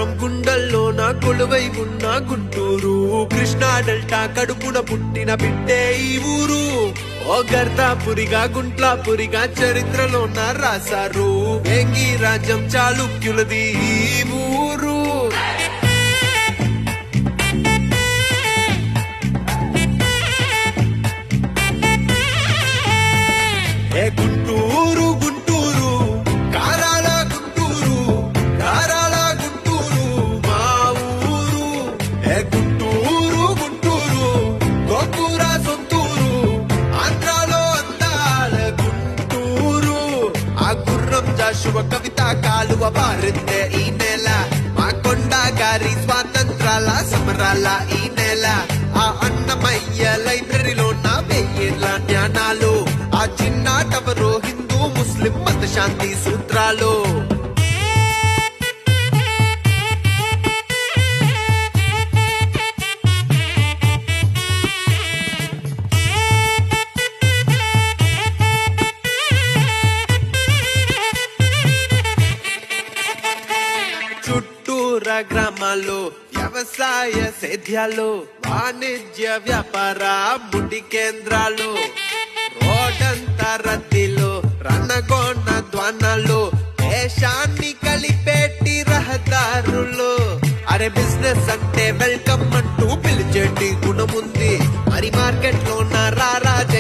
రాష్ట్రం గుండెల్లో నా కొలువై ఉన్న గుంటూరు, కృష్ణా డెల్టా కడుపున పుట్టిన బిడ్డే ఈ ఊరు. ఓ గర్దాపురిగా గుంట్లాపురిగా చరిత్రలో నా రాశారు, వేంగి రాజ్యం చాళుక్యులది ఈ ఊరు. ఏ గుంటూరు గుంటూరు కారాల గుంటూరు, కారాల గుంటూరు మా ఊరు. ఏ గుంటూరు గుంటూరు గోకూర సొంతూరు, ఆంధ్రాలో అందాల గుంటూరు. ఆ గుర్రం జాషువ కవిత కాలువ పారిందే ఈ నెల, మా కొండ గారి స్వాతంత్రాల సమరాల ఈ నెల. ఆ అన్నమయ్య లైబ్రరీలో నా వెయ్యేళ్ళ జ్ఞానాలు, ఆ చిన్నాటవరు హిందూ ముస్లిం మత శాంతి సూత్రాలు. చుట్టూర గ్రామాలు వ్యవసాయ సేద్యాలు, వాణిజ్య వ్యాపార ముడి కేంద్రాలు, రోడ్డంతా రద్దీలు రణగొండ ద్వానాలు, దేశాన్ని కలిపేటి రహదారులు. అరే బిజినెస్ అంటే వెల్కమ్ అంటూ పిలిచేటి గుణముంది, మరి మార్కెట్ లో నా రారాజ